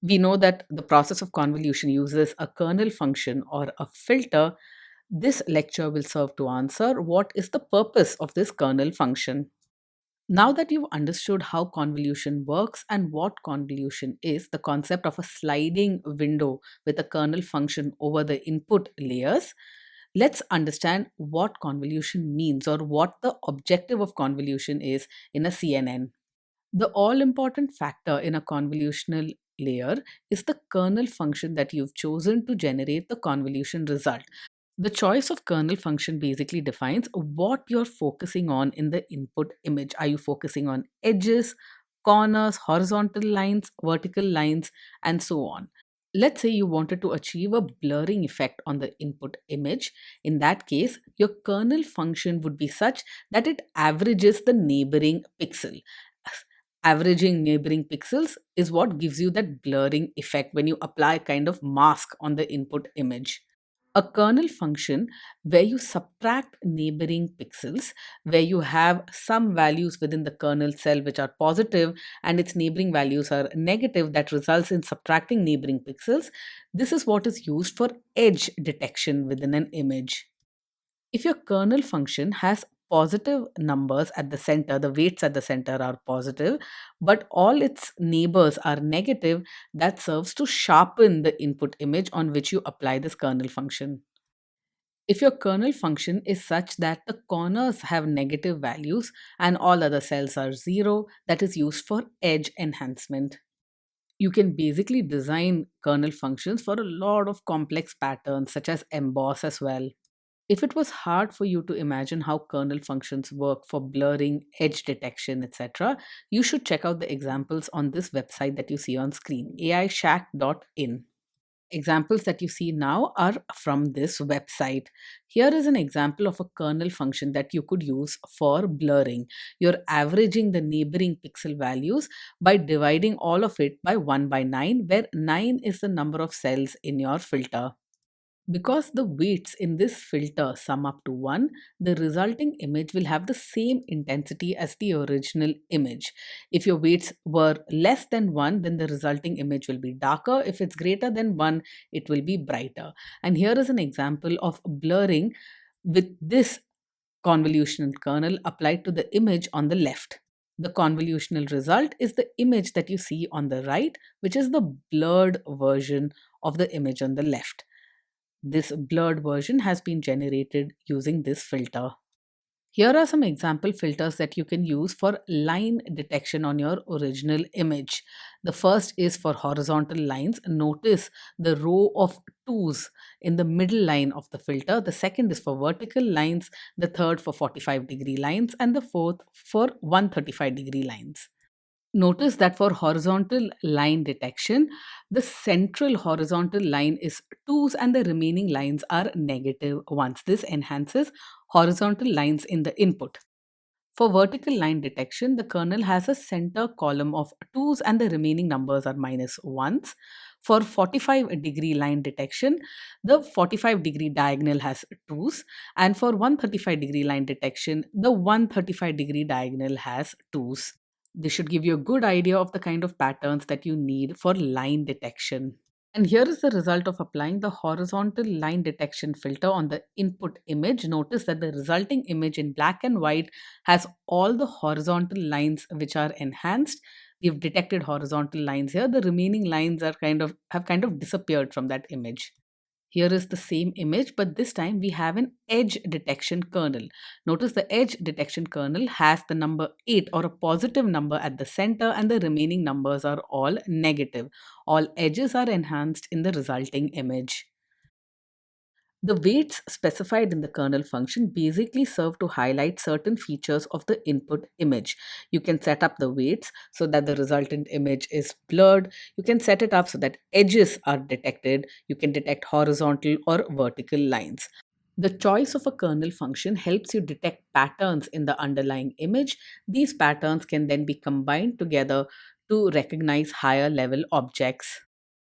We know that the process of convolution uses a kernel function or a filter. This lecture will serve to answer what is the purpose of this kernel function. Now that you've understood how convolution works and what convolution is, the concept of a sliding window with a kernel function over the input layers, let's understand what convolution means or what the objective of convolution is in a CNN. The all important factor in a convolutional layer is the kernel function that you've chosen to generate the convolution result. The choice of kernel function basically defines what you're focusing on in the input image. Are you focusing on edges, corners, horizontal lines, vertical lines, and so on? Let's say you wanted to achieve a blurring effect on the input image. In that case, your kernel function would be such that it averages the neighboring pixel. Averaging neighboring pixels is what gives you that blurring effect when you apply a kind of mask on the input image. A kernel function where you subtract neighboring pixels, where you have some values within the kernel cell which are positive and its neighboring values are negative, that results in subtracting neighboring pixels. This is what is used for edge detection within an image. If your kernel function has positive numbers at the center, the weights at the center are positive, but all its neighbors are negative, that serves to sharpen the input image on which you apply this kernel function. If your kernel function is such that the corners have negative values and all other cells are zero, that is used for edge enhancement. You can basically design kernel functions for a lot of complex patterns, such as emboss as well. If it was hard for you to imagine how kernel functions work for blurring, edge detection, etc., you should check out the examples on this website that you see on screen, aishack.in. Examples that you see now are from this website. Here is an example of a kernel function that you could use for blurring. You're averaging the neighboring pixel values by dividing all of it by 1 by 9, where 9 is the number of cells in your filter. Because the weights in this filter sum up to 1, the resulting image will have the same intensity as the original image. If your weights were less than 1, then the resulting image will be darker. If it's greater than 1, it will be brighter. And here is an example of blurring with this convolutional kernel applied to the image on the left. The convolutional result is the image that you see on the right, which is the blurred version of the image on the left. This blurred version has been generated using this filter. Here are some example filters that you can use for line detection on your original image. The first is for horizontal lines. Notice the row of twos in the middle line of the filter. The second is for vertical lines, the third for 45-degree lines, and the fourth for 135-degree lines. Notice that for horizontal line detection, the central horizontal line is 2's and the remaining lines are negative ones. This enhances horizontal lines in the input. For vertical line detection, the kernel has a center column of 2's and the remaining numbers are minus 1's. For 45-degree line detection, the 45-degree diagonal has 2's, and for 135-degree line detection, the 135-degree diagonal has 2's. This should give you a good idea of the kind of patterns that you need for line detection. And here is the result of applying the horizontal line detection filter on the input image. Notice that the resulting image in black and white has all the horizontal lines which are enhanced. We've detected horizontal lines here. The remaining lines are kind of disappeared from that image. Here is the same image, but this time we have an edge detection kernel. Notice the edge detection kernel has the number 8 or a positive number at the center, and the remaining numbers are all negative. All edges are enhanced in the resulting image. The weights specified in the kernel function basically serve to highlight certain features of the input image. You can set up the weights so that the resultant image is blurred. You can set it up so that edges are detected. You can detect horizontal or vertical lines. The choice of a kernel function helps you detect patterns in the underlying image. These patterns can then be combined together to recognize higher level objects.